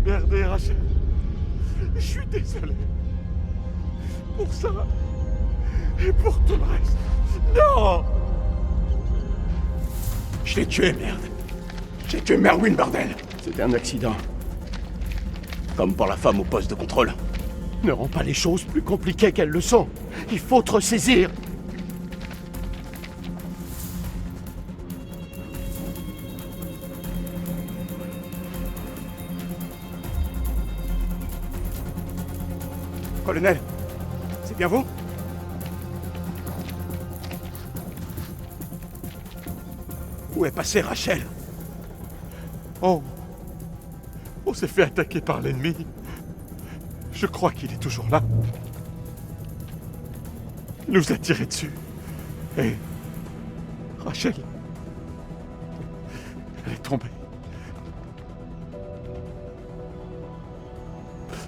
merdé, Rachel. Je suis désolé. Pour ça. Et pour tout le reste. Non! Je l'ai tué, merde. J'ai tué Merwin, bordel. C'était un accident. Comme pour la femme au poste de contrôle. Ne rends pas les choses plus compliquées qu'elles le sont. Il faut te ressaisir. Colonel, c'est bien vous? Où est passée Rachel? Oh. On s'est fait attaquer par l'ennemi. Je crois qu'il est toujours là. Il nous a tiré dessus. Et... Rachel... Elle est tombée.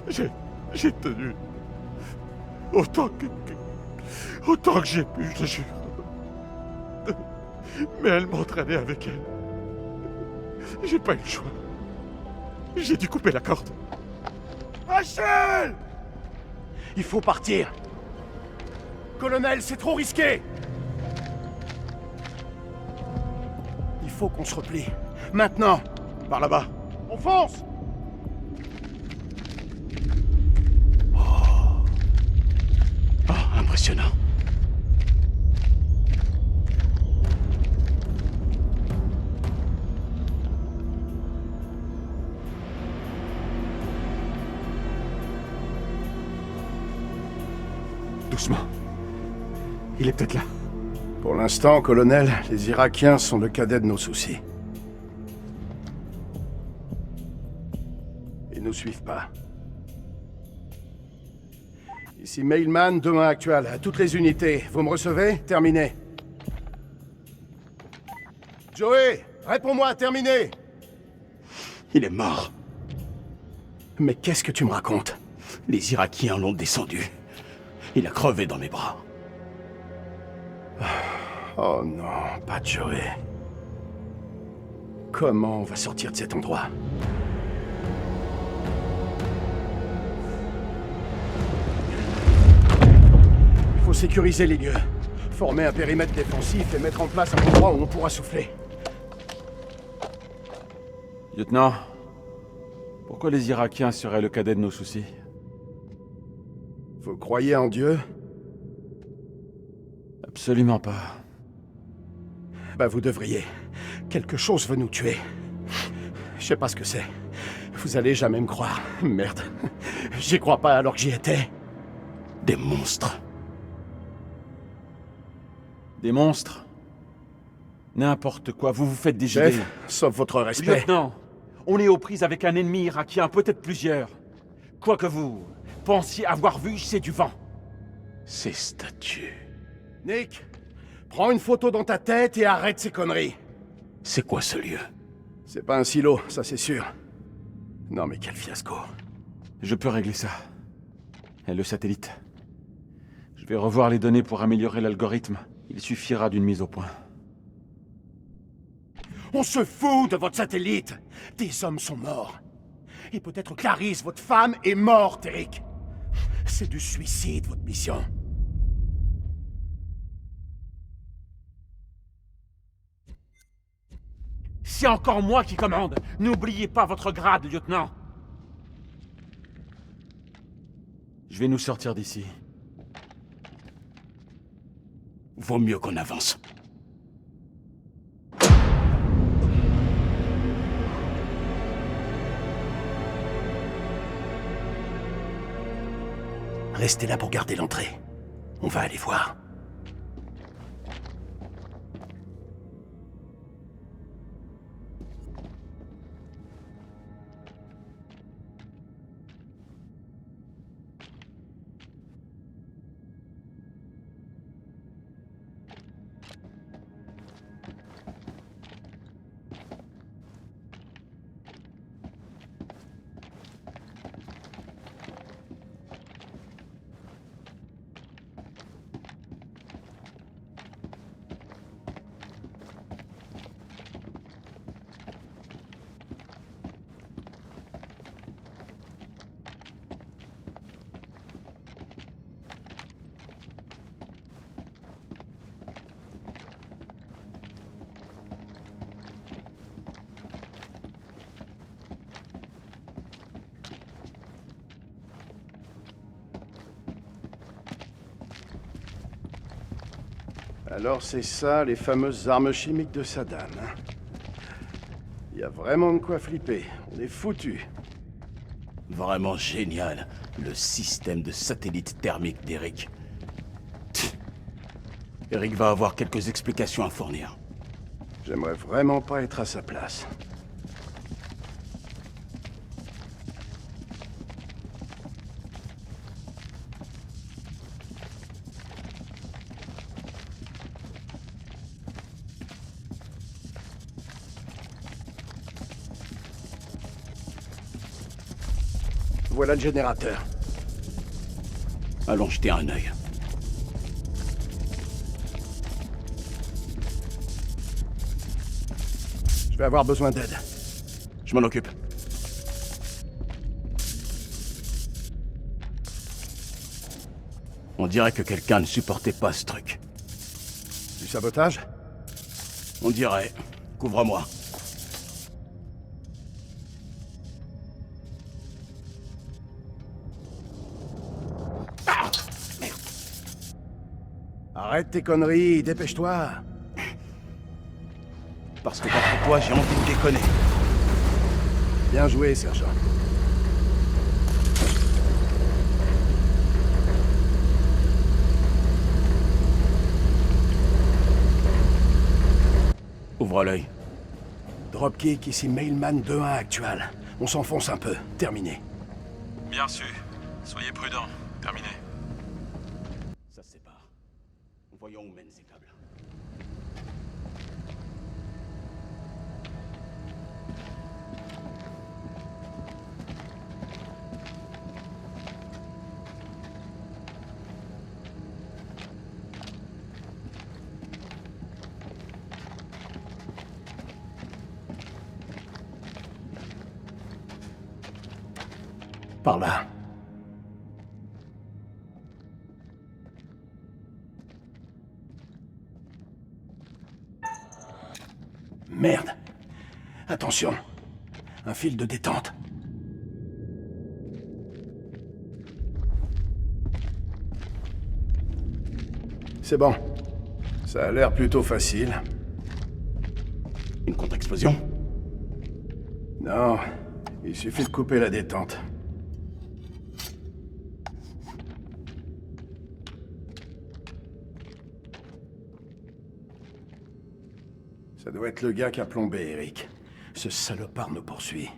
J'ai tenu... Autant que j'ai pu, je te jure. Mais elle m'entraînait avec elle. J'ai pas eu le choix. J'ai dû couper la corde. Rachel! Il faut partir. Colonel, c'est trop risqué. Il faut qu'on se replie. Maintenant. Par là-bas. On fonce! Oh, impressionnant. Doucement. Il est peut-être là. Pour l'instant, colonel, les Irakiens sont le cadet de nos soucis. Ils nous suivent pas. Ici Mailman, demain actuel. À toutes les unités. Vous me recevez? Terminé. Joey, réponds-moi, terminé. Il est mort. Mais qu'est-ce que tu me racontes? Les Irakiens l'ont descendu. Il a crevé dans mes bras. Oh non, pas Joey. Comment on va sortir de cet endroit? Il faut sécuriser les lieux. Former un périmètre défensif et mettre en place un endroit où on pourra souffler. Lieutenant, pourquoi les Irakiens seraient le cadet de nos soucis? Vous croyez en Dieu? Absolument pas. Bah vous devriez. Quelque chose veut nous tuer. Je sais pas ce que c'est. Vous allez jamais me croire. Merde. J'y crois pas alors que j'y étais. Des monstres. Des monstres? N'importe quoi, vous vous faites des idées. Chef, sauf votre respect. Lieutenant, on est aux prises avec un ennemi irakien, peut-être plusieurs. Quoi que vous pensiez avoir vu, c'est du vent. Ces statues. Nick, prends une photo dans ta tête et arrête ces conneries. C'est quoi ce lieu? C'est pas un silo, ça c'est sûr. Non mais quel fiasco. Je peux régler ça. Et le satellite. Je vais revoir les données pour améliorer l'algorithme. Il suffira d'une mise au point. On se fout de votre satellite. Des hommes sont morts. Et peut-être Clarisse, votre femme, est morte, Eric. C'est du suicide, votre mission. C'est encore moi qui commande. N'oubliez pas votre grade, lieutenant. Je vais nous sortir d'ici. Vaut mieux qu'on avance. Restez là pour garder l'entrée. On va aller voir. Alors c'est ça, les fameuses armes chimiques de Saddam. Hein. Y a vraiment de quoi flipper. On est foutus. Vraiment génial, le système de satellite thermique d'Eric. Eric va avoir quelques explications à fournir. J'aimerais vraiment pas être à sa place. Voilà le générateur. Allons jeter un œil. Je vais avoir besoin d'aide. Je m'en occupe. On dirait que quelqu'un ne supportait pas ce truc. Du sabotage? On dirait. Couvre-moi. Ah, merde. Arrête tes conneries, dépêche-toi. Parce que contre toi, j'ai envie de déconner. Bien joué, sergent. Ouvre l'œil. Dropkick, ici Mailman 2-1 actual. On s'enfonce un peu. Terminé. Bien sûr. Soyez prudents. Terminé. Ça se sépare. Voyons où mènent ces câbles. Par là. Merde. Attention. Un fil de détente. C'est bon. Ça a l'air plutôt facile. Une contre-explosion? Non, il suffit de couper la détente. Ça doit être le gars qui a plombé Eric. Ce salopard nous poursuit.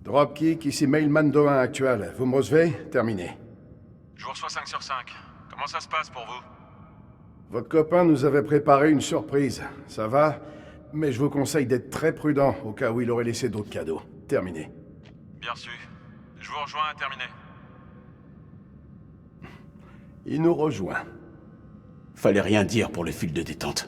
Dropkick, ici Mailman 2-1 actuel. Vous me recevez? Terminé. Je vous reçois 5 sur 5. Comment ça se passe pour vous? Votre copain nous avait préparé une surprise. Ça va? Mais je vous conseille d'être très prudent au cas où il aurait laissé d'autres cadeaux. Terminé. Bien sûr. Je vous rejoins, terminé. Il nous rejoint. Fallait rien dire pour le fil de détente.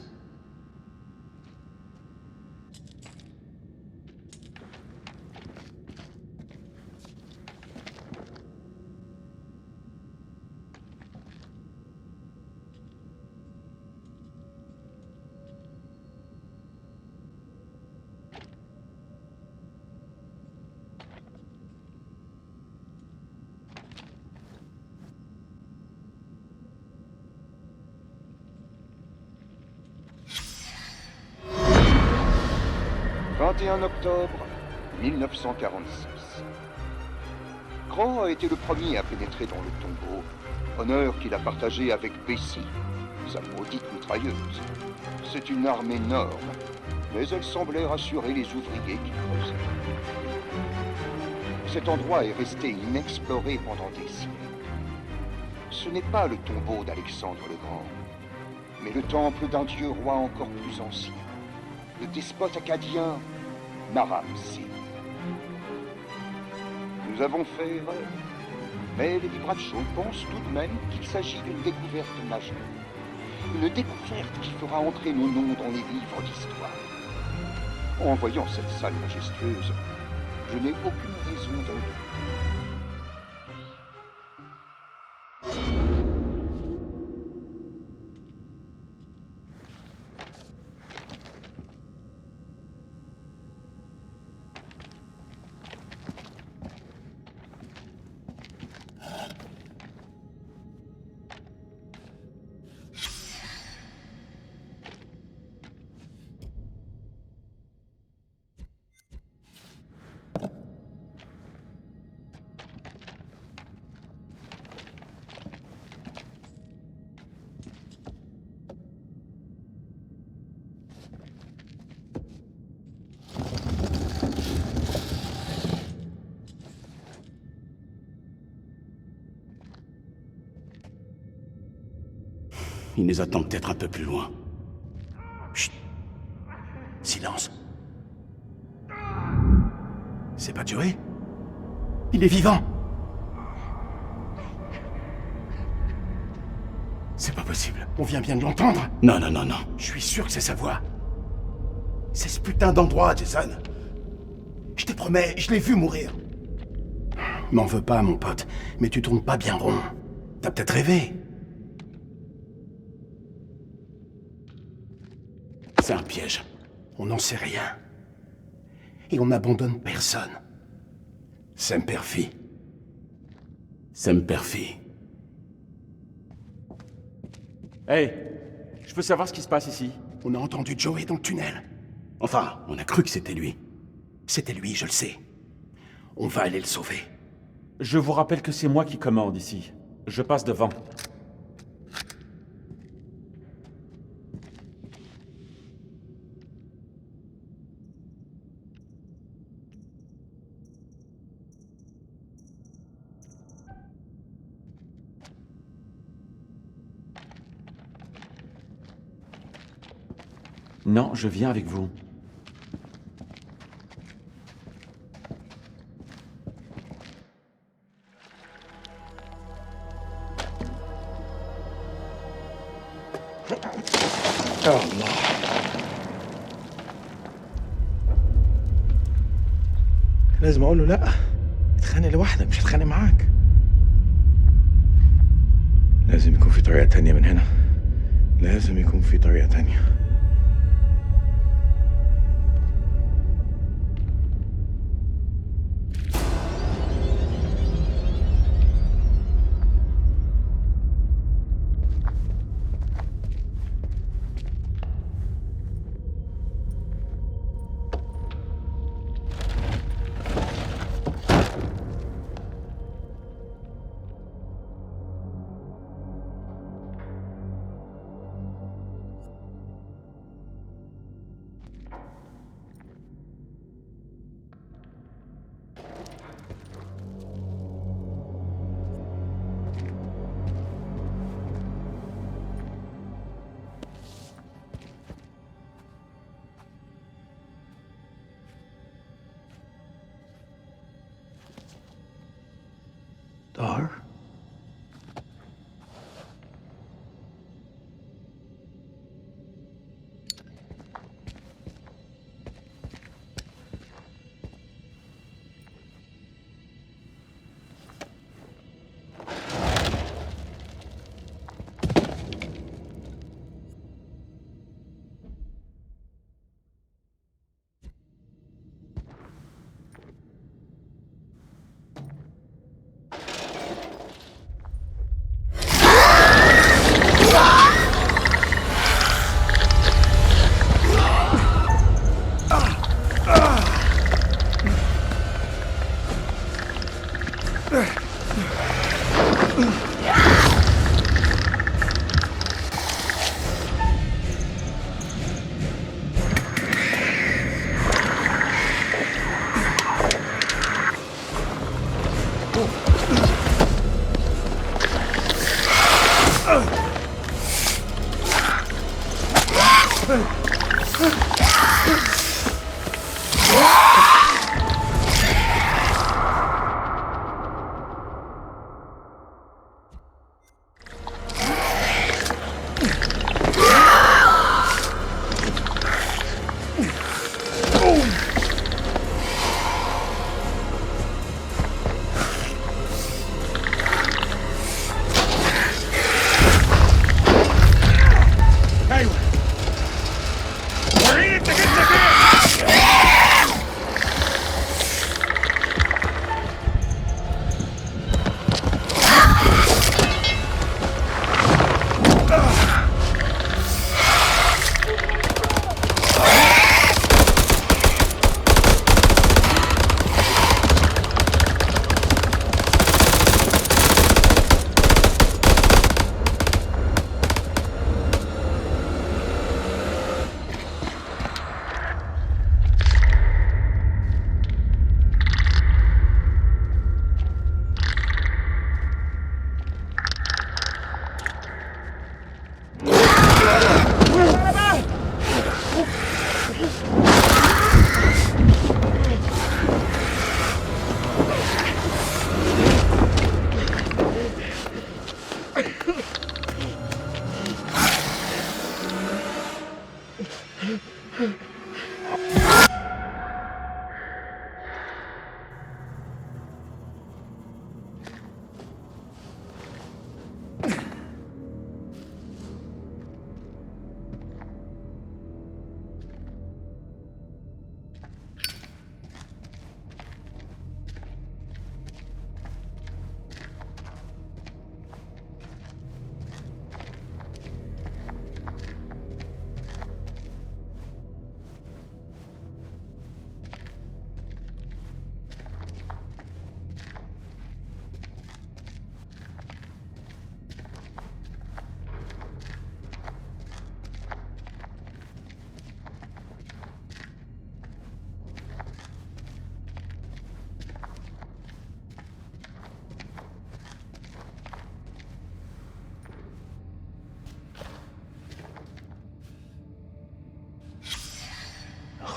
« 21 octobre 1946. Grant a été le premier à pénétrer dans le tombeau, honneur qu'il a partagé avec Bessie, sa maudite mitrailleuse. C'est une arme énorme, mais elle semblait rassurer les ouvriers qui creusaient. Cet endroit est resté inexploré pendant des siècles. Ce n'est pas le tombeau d'Alexandre le Grand, mais le temple d'un dieu roi encore plus ancien, le despote acadien Naram-Sin. Nous avons fait erreur, mais Lady Bradshaw pense tout de même qu'il s'agit d'une découverte majeure. Une découverte qui fera entrer nos noms dans les livres d'histoire. En voyant cette salle majestueuse, je n'ai aucune raison d'en douter. Il nous attend peut-être un peu plus loin. Chut. Silence. C'est pas Joey? Il est vivant! C'est pas possible. On vient bien de l'entendre. Non, non, non, non. Je suis sûr que c'est sa voix. C'est ce putain d'endroit, Jason. Je te promets, je l'ai vu mourir. M'en veux pas, mon pote, mais tu tournes pas bien rond. T'as peut-être rêvé. C'est un piège. On n'en sait rien. Et on n'abandonne personne. Semper Fi. Semper Fi. Hey, je veux savoir ce qui se passe ici. On a entendu Joey dans le tunnel. Enfin, on a cru que c'était lui. C'était lui, je le sais. On va aller le sauver. Je vous rappelle que c'est moi qui commande ici. Je passe devant. Non, je viens avec vous. لازم اقول له لا اتخانق لوحدك مش هتخانق معاك. لازم يكون في طريقة تانية من هنا. لازم يكون في طريقة تانية. Dar?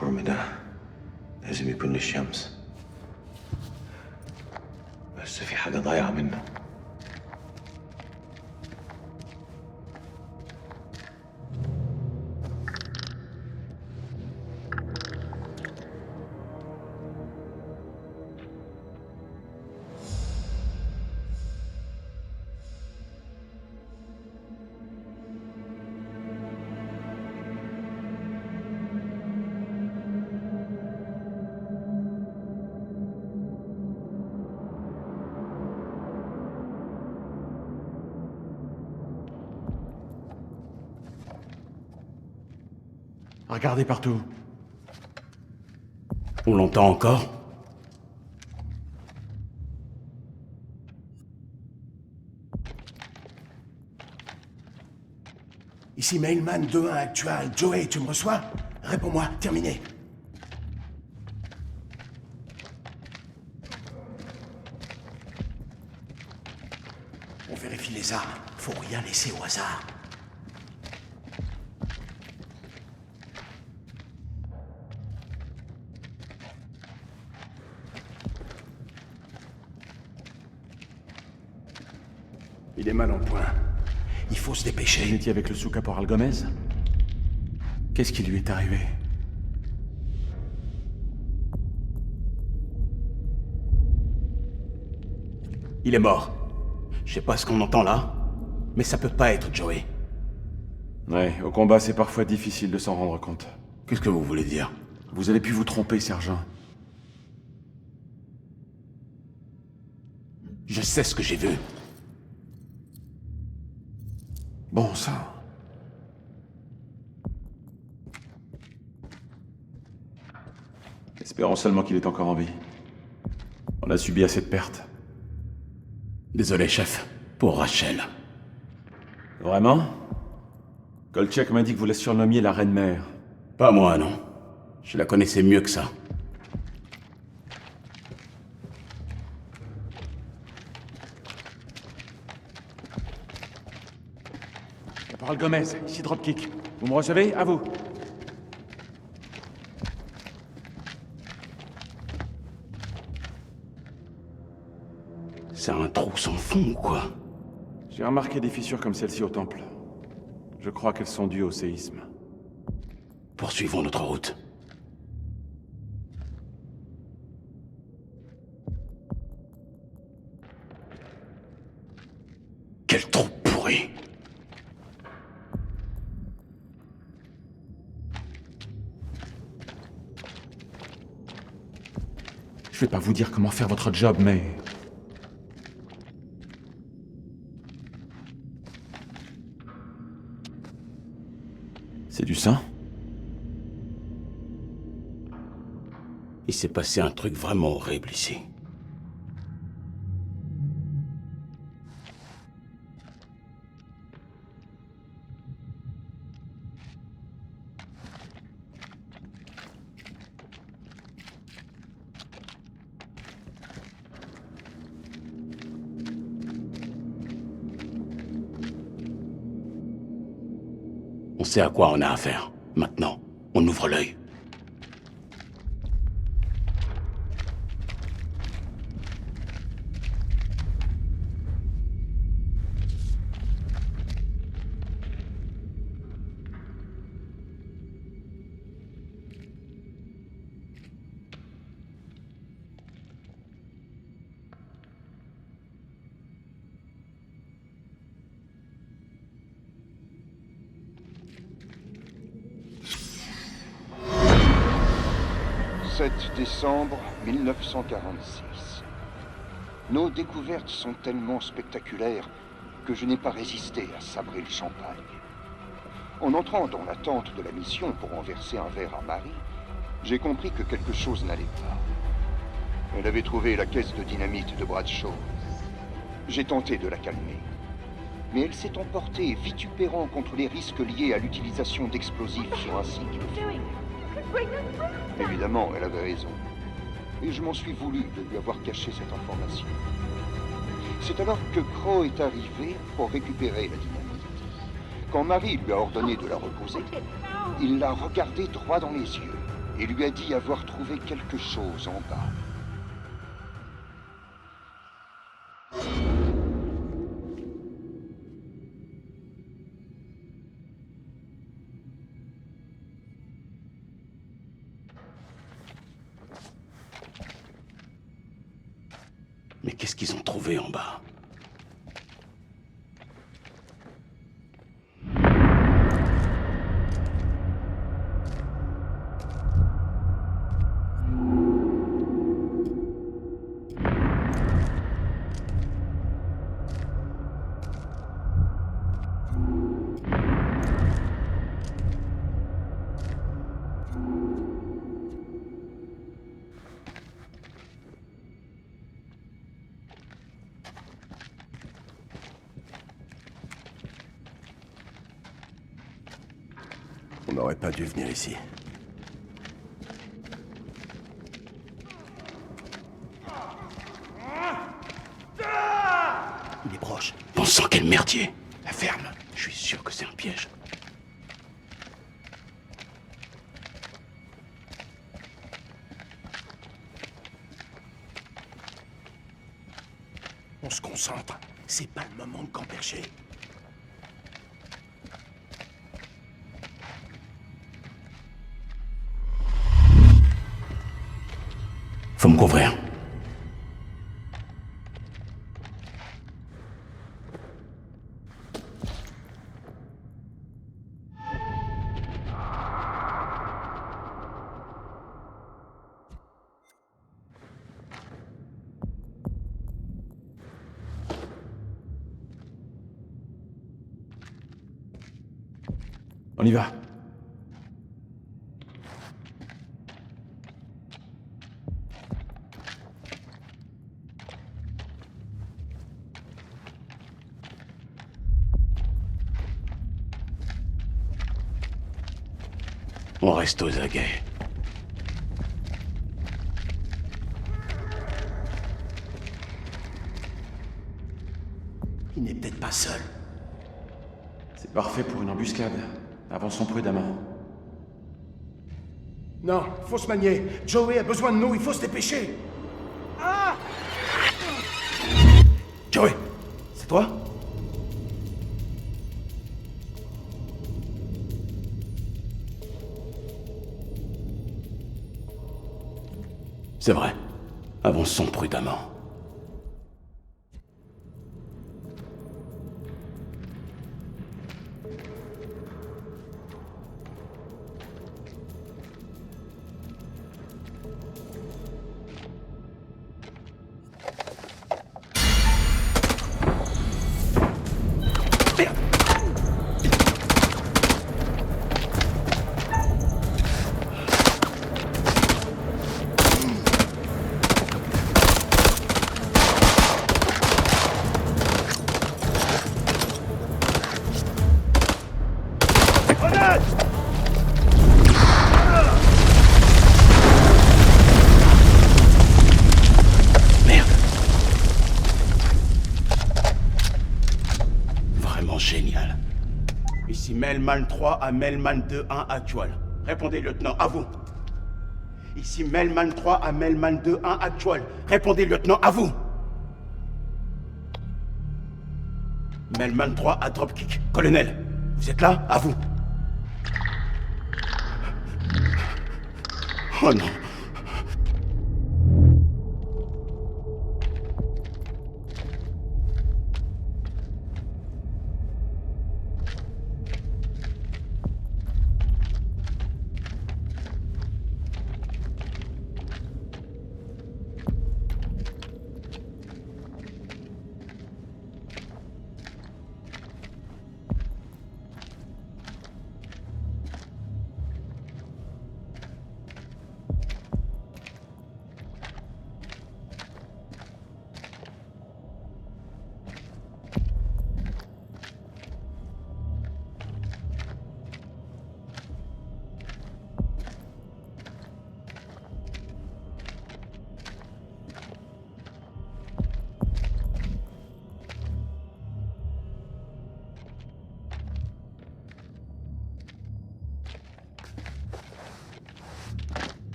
الخرم ده لازم يكون للشمس، بس في حاجة ضايعة منه. Regardez partout. On l'entend encore? Ici Mailman 2-1 actual. Joey, tu me reçois? Réponds-moi, terminé. On vérifie les armes. Faut rien laisser au hasard. Il est mal en point. Il faut se Vous dépêcher. étiez avec le sous-caporal Gomez? Qu'est-ce qui lui est arrivé? Il est mort. Je sais pas ce qu'on entend là, mais ça peut pas être Joey. Ouais, au combat, c'est parfois difficile de s'en rendre compte. Qu'est-ce que vous voulez dire? Vous avez pu vous tromper, sergent. Je sais ce que j'ai vu. Bon sang. Espérons seulement qu'il est encore en vie. On a subi assez de pertes. Désolé, chef. Pour Rachel. Vraiment? Kolchak m'a dit que vous la surnommiez la Reine-Mère. Pas moi, non. Je la connaissais mieux que ça. Caporal Gomez, ici Dropkick. Vous me recevez? À vous. C'est un trou sans fond ou quoi? J'ai remarqué des fissures comme celle-ci au temple. Je crois qu'elles sont dues au séisme. Poursuivons notre route. Quel trou pourri! Je vais pas vous dire comment faire votre job, mais... C'est du sang? Il s'est passé un truc vraiment horrible ici. On sait à quoi on a affaire. Maintenant, on ouvre l'œil. 7 décembre 1946. Nos découvertes sont tellement spectaculaires que je n'ai pas résisté à sabrer le champagne. En entrant dans la tente de la mission pour en verser un verre à Marie, j'ai compris que quelque chose n'allait pas. Elle avait trouvé la caisse de dynamite de Bradshaw. J'ai tenté de la calmer. Mais elle s'est emportée, vitupérant contre les risques liés à l'utilisation d'explosifs sur un site de feu. Évidemment, elle avait raison. Et je m'en suis voulu de lui avoir caché cette information. C'est alors que Crow est arrivé pour récupérer la dynamite. Quand Marie lui a ordonné de la reposer, il l'a regardée droit dans les yeux et lui a dit avoir trouvé quelque chose en bas. Mais qu'est-ce qu'ils ont trouvé en bas? On n'aurait pas dû venir ici. Il est proche. Bon sang, quel merdier! La ferme. Je suis sûr que c'est un piège. On se concentre. C'est pas le moment de campercher. Faut me couvrir. On y va. On reste aux aguets. Il n'est peut-être pas seul. C'est parfait pour une embuscade. Avançons prudemment. Non, faut se manier. Joey a besoin de nous, il faut se dépêcher. Joey, c'est toi? C'est vrai. Avançons prudemment. Génial. Ici Melman 3 à Melman 2-1 actual. Répondez, lieutenant, à vous. Ici Melman 3 à Melman 2-1 actual. Répondez, lieutenant, à vous. Melman 3 à Dropkick. Colonel, vous êtes là? À vous. Oh non.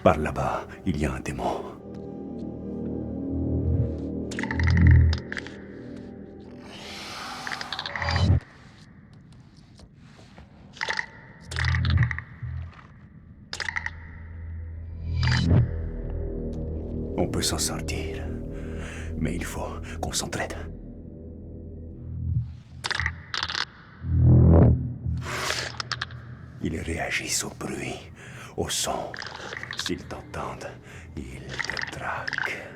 Par là-bas, il y a un démon. On peut s'en sortir, mais il faut qu'on s'entraide. Ils réagissent au bruit, au son. S'ils t'entendent, ils te traquent.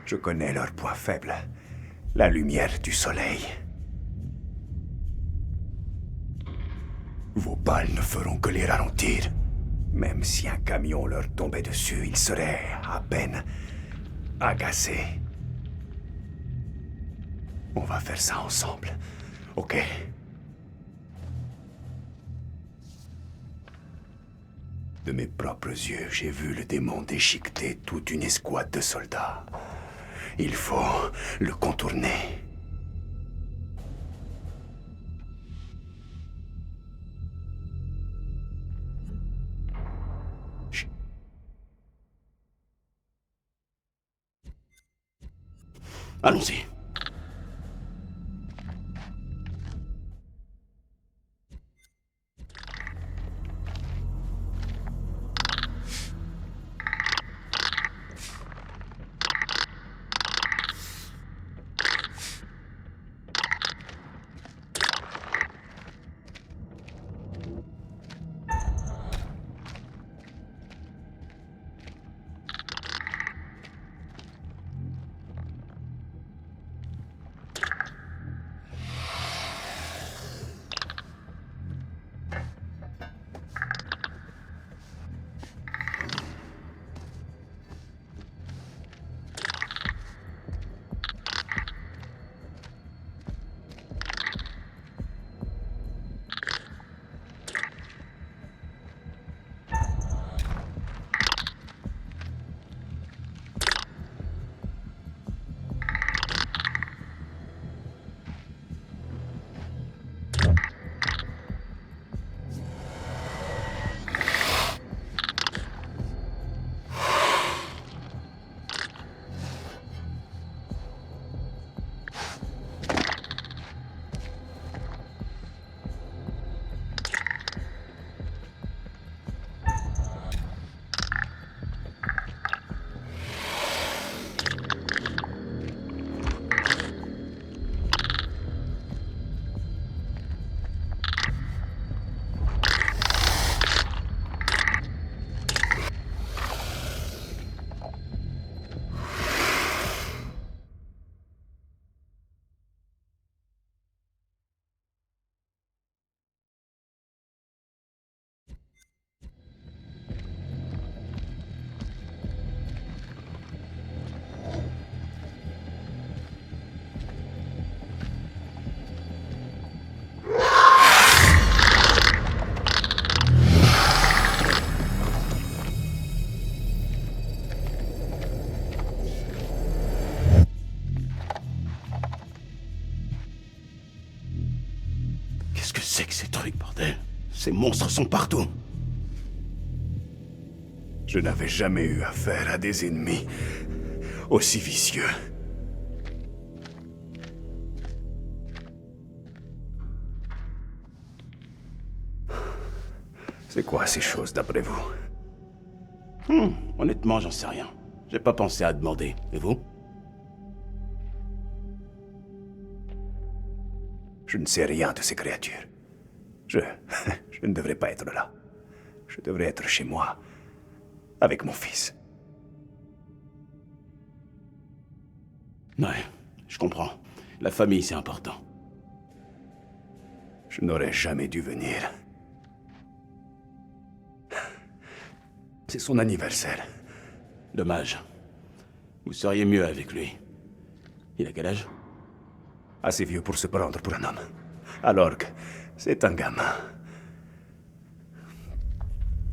Je connais leur point faible. La lumière du soleil. Vos balles ne feront que les ralentir. Même si un camion leur tombait dessus, ils seraient à peine agacés. On va faire ça ensemble, ok? De mes propres yeux, j'ai vu le démon déchiqueter toute une escouade de soldats. Il faut le contourner. Chut. Allons-y. Qu'est-ce que c'est que ces trucs, bordel? Ces monstres sont partout. Je n'avais jamais eu affaire à des ennemis aussi vicieux. C'est quoi ces choses d'après vous? Honnêtement, j'en sais rien. J'ai pas pensé à demander. Et vous? Je ne sais rien de ces créatures. Je ne devrais pas être là. Je devrais être chez moi, avec mon fils. Ouais, je comprends. La famille, c'est important. Je n'aurais jamais dû venir. C'est son anniversaire. Dommage. Vous seriez mieux avec lui. Il a quel âge? Assez vieux pour se prendre pour un homme. Alors que c'est un gamin.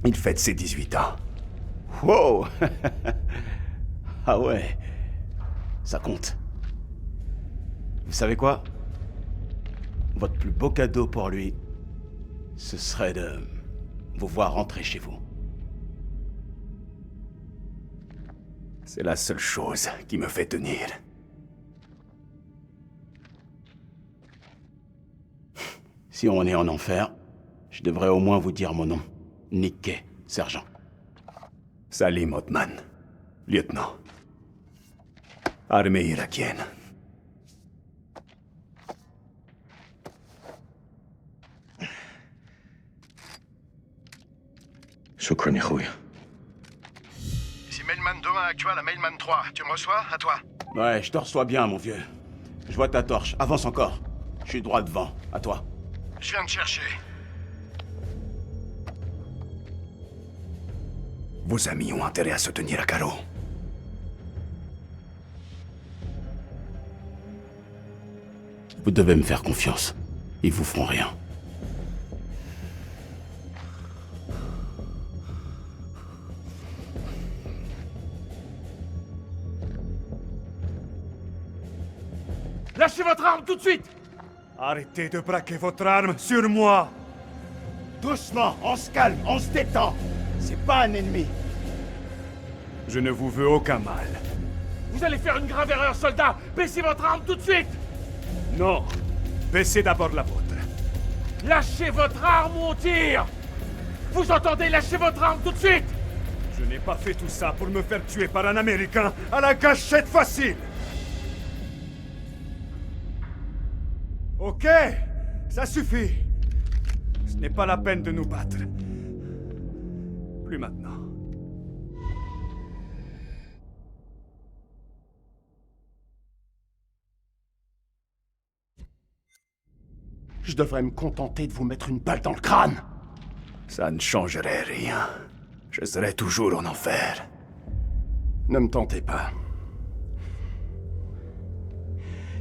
Il fête ses 18 ans. Wow! Ah ouais. Ça compte. Vous savez quoi? Votre plus beau cadeau pour lui, ce serait de vous voir rentrer chez vous. C'est la seule chose qui me fait tenir. Si on est en enfer, je devrais au moins vous dire mon nom. Nick Kay, sergent. Salim Othman, lieutenant. Armée irakienne. شكرا يا خويا. Ici Mailman 2-1 actuel à Mailman 3. Tu me reçois? À toi. Ouais, je te reçois bien, mon vieux. Je vois ta torche. Avance encore. Je suis droit devant. À toi. Je viens de chercher. Vos amis ont intérêt à se tenir à carreau. Vous devez me faire confiance. Ils vous feront rien. Lâchez votre arme tout de suite! Arrêtez de braquer votre arme sur moi! Doucement, on se calme, on se détend. C'est pas un ennemi. Je ne vous veux aucun mal. Vous allez faire une grave erreur, soldat! Baissez votre arme tout de suite! Non. Baissez d'abord la vôtre. Lâchez votre arme ou on tire! Vous entendez? Lâchez votre arme tout de suite! Je n'ai pas fait tout ça pour me faire tuer par un Américain à la gâchette facile! Ok, ça suffit. Ce n'est pas la peine de nous battre. Plus maintenant. Je devrais me contenter de vous mettre une balle dans le crâne. Ça ne changerait rien. Je serai toujours en enfer. Ne me tentez pas.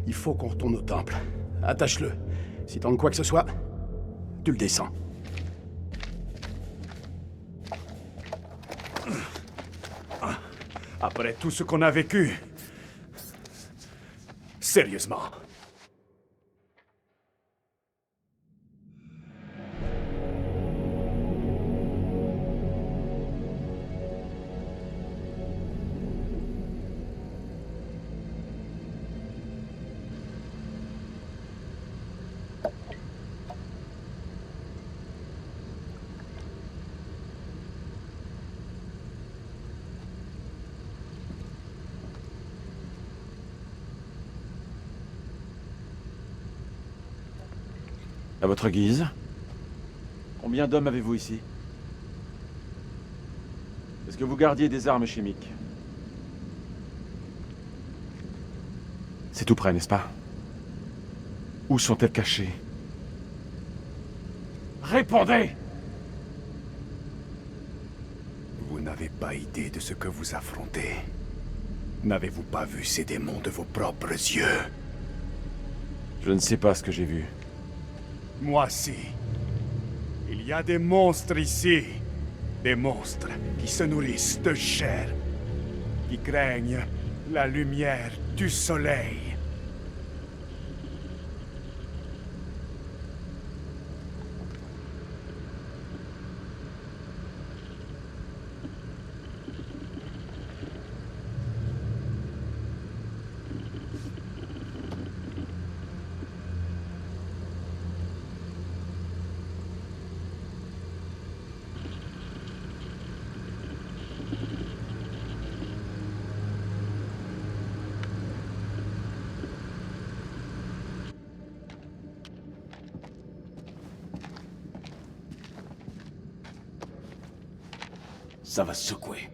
Il faut qu'on retourne au temple. Attache-le. Si tente quoi que ce soit, tu le descends. Après tout ce qu'on a vécu. Sérieusement. À votre guise. Combien d'hommes avez-vous ici? Est-ce que vous gardiez des armes chimiques? C'est tout près, n'est-ce pas? Où sont-elles cachées? Répondez! Vous n'avez pas idée de ce que vous affrontez. N'avez-vous pas vu ces démons de vos propres yeux? Je ne sais pas ce que j'ai vu. Moi si. Il y a des monstres ici. Des monstres qui se nourrissent de chair. Qui craignent la lumière du soleil. Ça va se secouer.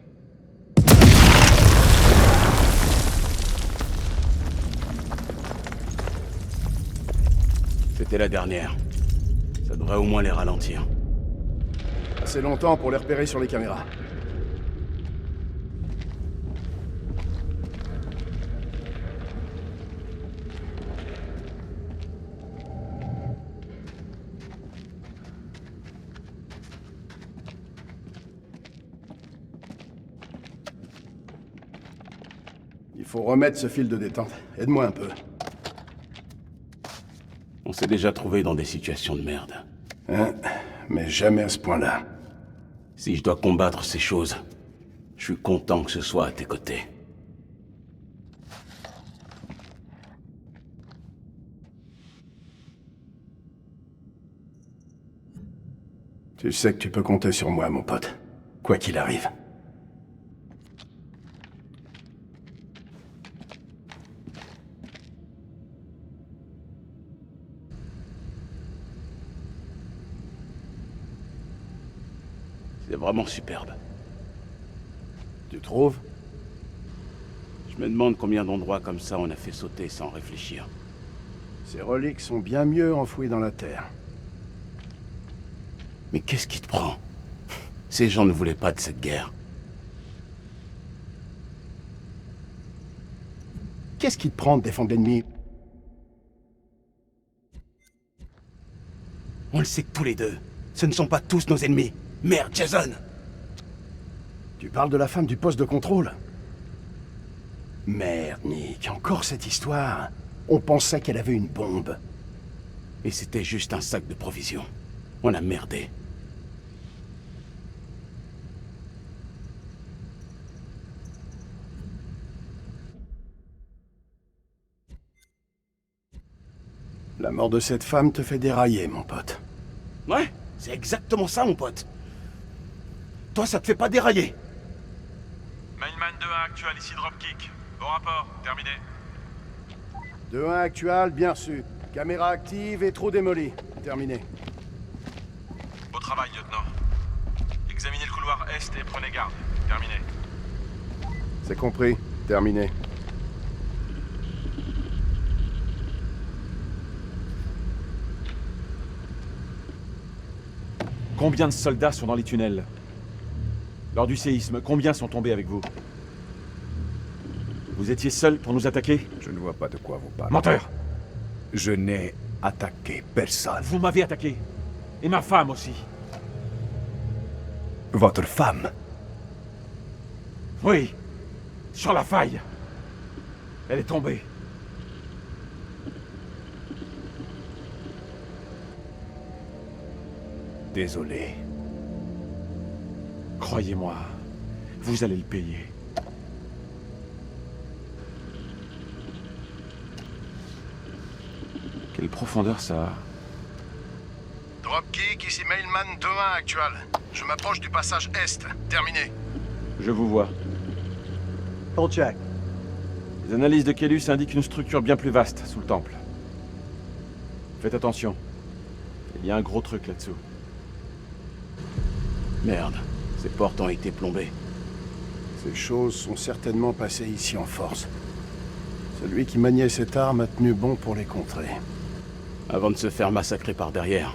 C'était la dernière. Ça devrait au moins les ralentir. Assez longtemps pour les repérer sur les caméras. Il faut remettre ce fil de détente. Aide-moi un peu. On s'est déjà trouvé dans des situations de merde. Hein? Mais jamais à ce point-là. Si je dois combattre ces choses, je suis content que ce soit à tes côtés. Tu sais que tu peux compter sur moi, mon pote. Quoi qu'il arrive. C'est vraiment superbe. Tu trouves? Je me demande combien d'endroits comme ça on a fait sauter sans réfléchir. Ces reliques sont bien mieux enfouies dans la terre. Mais qu'est-ce qui te prend? Ces gens ne voulaient pas de cette guerre. Qu'est-ce qui te prend de défendre l'ennemi? On le sait tous les deux. Ce ne sont pas tous nos ennemis. Merde, Jason! Tu parles de la femme du poste de contrôle? Merde, Nick, encore cette histoire. On pensait qu'elle avait une bombe. Et c'était juste un sac de provisions. On a merdé. La mort de cette femme te fait dérailler, mon pote. Ouais, c'est exactement ça, mon pote. Toi, ça te fait pas dérailler. Mainman 2-1 actuel, ici Dropkick. Bon rapport, terminé. 2-1 actual, bien reçu. Caméra active et trou démoli. Terminé. Beau travail, lieutenant. Examinez le couloir est et prenez garde. Terminé. C'est compris. Terminé. Combien de soldats sont dans les tunnels? Lors du séisme, combien sont tombés avec vous? Vous étiez seul pour nous attaquer? Je ne vois pas de quoi vous parlez. Menteur! Je n'ai attaqué personne. Vous m'avez attaqué. Et ma femme aussi. Votre femme? Oui. Sur la faille. Elle est tombée. Désolé. Croyez-moi, vous allez le payer. Quelle profondeur ça a? Dropkick, ici Mailman 2-1 actual. Je m'approche du passage Est. Terminé. Je vous vois. Full check. Les analyses de Kellus indiquent une structure bien plus vaste sous le temple. Faites attention. Il y a un gros truc là-dessous. Merde, ces portes ont été plombées. Ces choses sont certainement passées ici en force. Celui qui maniait cette arme a tenu bon pour les contrer. Avant de se faire massacrer par derrière.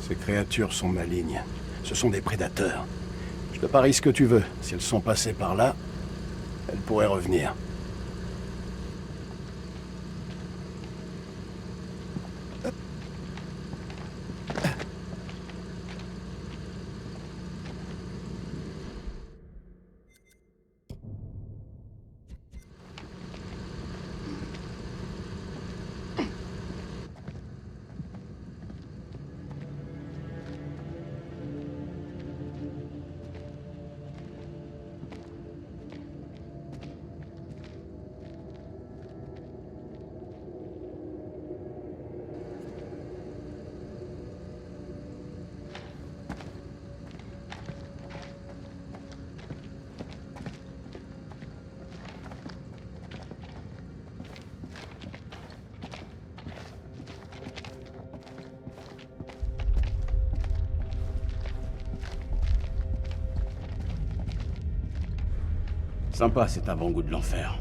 Ces créatures sont malignes. Ce sont des prédateurs. Je te parie ce que tu veux. Si elles sont passées par là, elles pourraient revenir. Sympa cet avant-goût de l'enfer.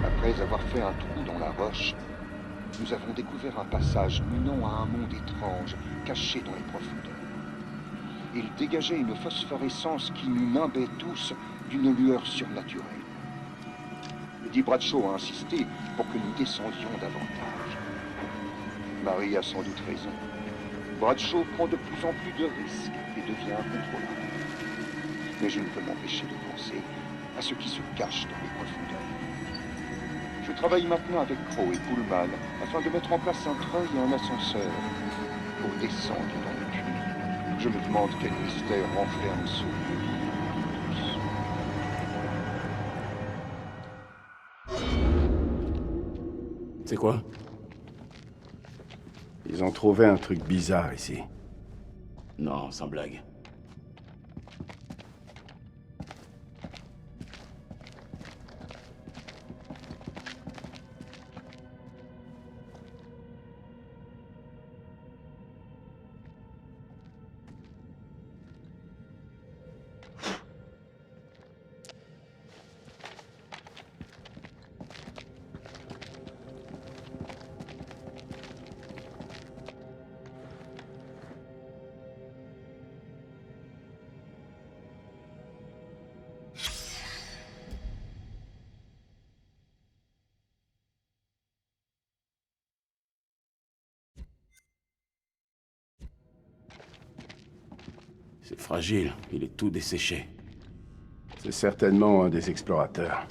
Après avoir fait un trou dans la roche, nous avons découvert un passage menant à un monde étrange, caché dans les profondeurs. Il dégageait une phosphorescence qui nous nimbait tous d'une lueur surnaturelle. Eddie Bradshaw a insisté pour que nous descendions davantage. Marie a sans doute raison. Bradshaw prend de plus en plus de risques et devient incontrôlable. Mais je ne peux m'empêcher de penser à ce qui se cache dans les profondeurs. Je travaille maintenant avec Crow et Pullman afin de mettre en place un train et un ascenseur pour descendre dans le puits. Je me demande quel mystère renferme ce lieu. C'est quoi? Ils ont trouvé un truc bizarre ici. Non, sans blague. C'est fragile, il est tout desséché. C'est certainement un des explorateurs.